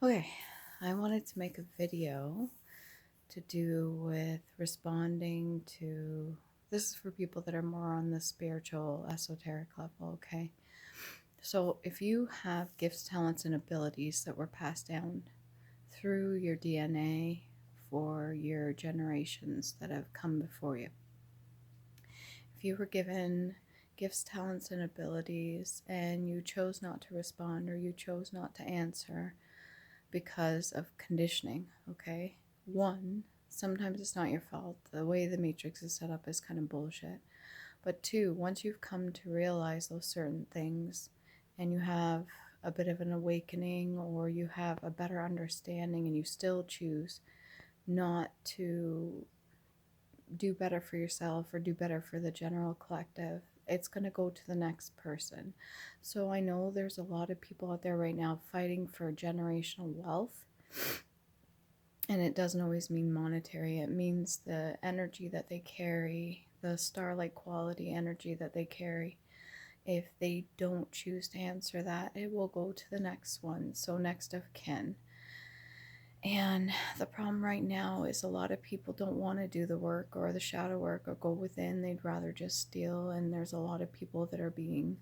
Okay, I wanted to make a video to do with responding to this is for people that are more on the spiritual, esoteric level, okay? So, if you have gifts, talents, and abilities that were passed down through your DNA for your generations that have come before you, if you were given gifts, talents, and abilities and you chose not to respond or you chose not to answer, because of conditioning, okay? One, sometimes it's not your fault. The way the matrix is set up is kind of bullshit. But two, once you've come to realize those certain things and you have a bit of an awakening or you have a better understanding and you still choose not to do better for yourself or do better for the general collective, it's going to go to the next person. So I know there's a lot of people out there right now fighting for generational wealth, and it doesn't always mean monetary. It means the energy that they carry, the starlight quality energy that they carry. If they don't choose to answer that, it will go to the next one, so next of kin. And the problem right now is a lot of people don't want to do the work or the shadow work or go within. They'd rather just steal. And there's a lot of people that are being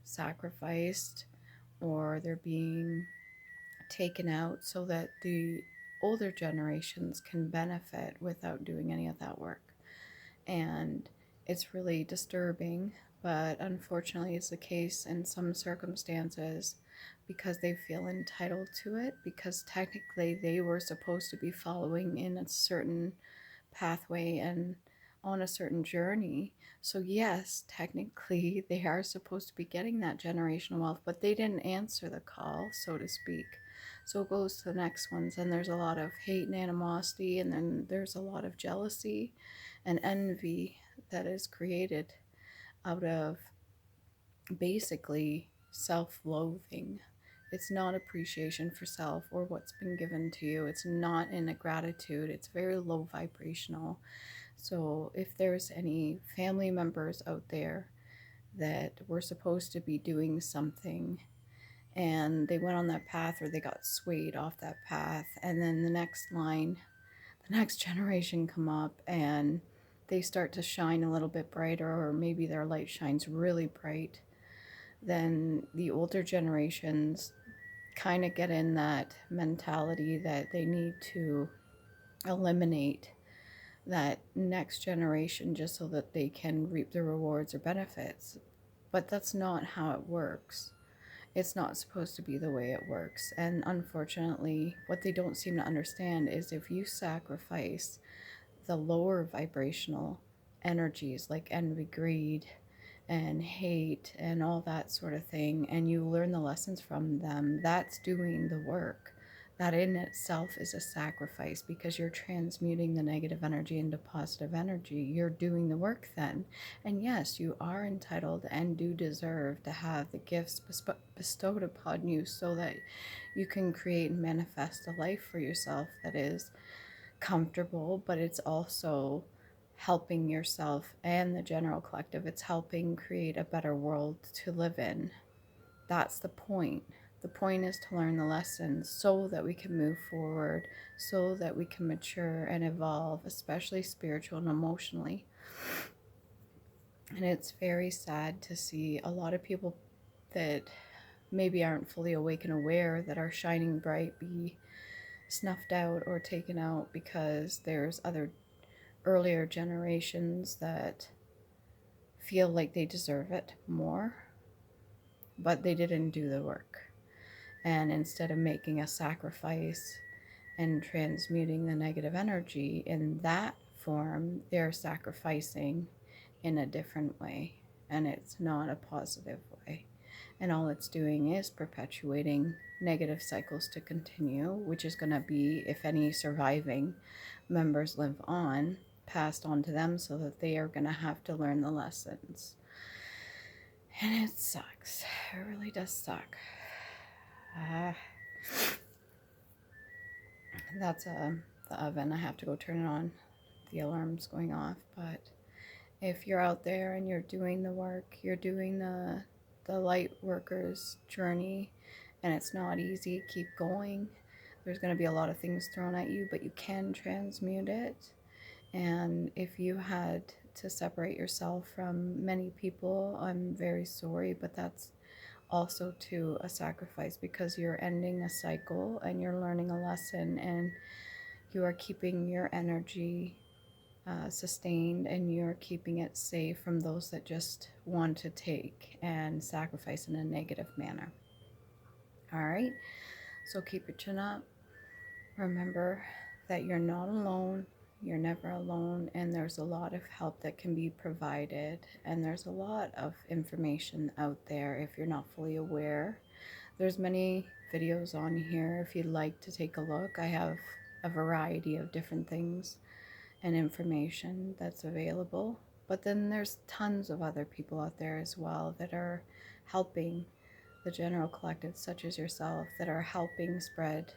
sacrificed or they're being taken out so that the older generations can benefit without doing any of that work. And it's really disturbing, but unfortunately, it's the case in some circumstances because they feel entitled to it, because technically they were supposed to be following in a certain pathway and on a certain journey. So, yes, technically they are supposed to be getting that generational wealth, but they didn't answer the call, so to speak. So it goes to the next ones, and there's a lot of hate and animosity, and then there's a lot of jealousy and envy that is created out of basically self loathing. It's not appreciation for self or what's been given to you. It's not in a gratitude. It's very low vibrational. So, if there's any family members out there that were supposed to be doing something and they went on that path or they got swayed off that path, and then the next line, the next generation come up and they start to shine a little bit brighter, or maybe their light shines really bright, then the older generations kind of get in that mentality that they need to eliminate that next generation just so that they can reap the rewards or benefits. But that's not how it works. It's not supposed to be the way it works. And unfortunately, what they don't seem to understand is if you sacrifice the lower vibrational energies like envy, greed, and hate, and all that sort of thing, and you learn the lessons from them, that's doing the work. That in itself is a sacrifice because you're transmuting the negative energy into positive energy. You're doing the work then. And yes, you are entitled and do deserve to have the gifts bestowed upon you so that you can create and manifest a life for yourself that is comfortable, but it's also helping yourself and the general collective. It's helping create a better world to live in. That's the point. The point is to learn the lessons so that we can move forward, so that we can mature and evolve, especially spiritual and emotionally. And it's very sad to see a lot of people that maybe aren't fully awake and aware that are shining bright be snuffed out or taken out because there's other earlier generations that feel like they deserve it more, but they didn't do the work. And instead of making a sacrifice and transmuting the negative energy in that form, they're sacrificing in a different way. And it's not a positive way. And all it's doing is perpetuating negative cycles to continue, which is going to be, if any surviving members live on, passed on to them so that they are going to have to learn the lessons. And it sucks. It really does suck. That's the oven. I have to go turn it on. The alarm's going off. But if you're out there and you're doing the work, you're doing the light workers journey, and it's not easy, keep going. There's going to be a lot of things thrown at you, but you can transmute it. And if you had to separate yourself from many people, I'm very sorry, but that's also to a sacrifice, because you're ending a cycle and you're learning a lesson, and you are keeping your energy sustained, and you're keeping it safe from those that just want to take and sacrifice in a negative manner. All right, so keep your chin up. Remember that you're not alone. You're never alone, and there's a lot of help that can be provided, and there's a lot of information out there if you're not fully aware. There's many videos on here if you'd like to take a look. I have a variety of different things and information that's available. But then there's tons of other people out there as well that are helping the general collective, such as yourself, that are helping spread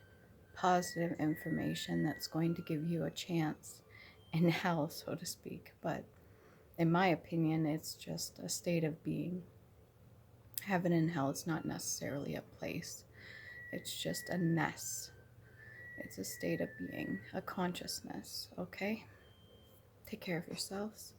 positive information that's going to give you a chance in hell, so to speak. But in my opinion, it's just a state of being. Heaven and hell is not necessarily a place, it's just a ness. It's a state of being, a consciousness, okay? Take care of yourselves.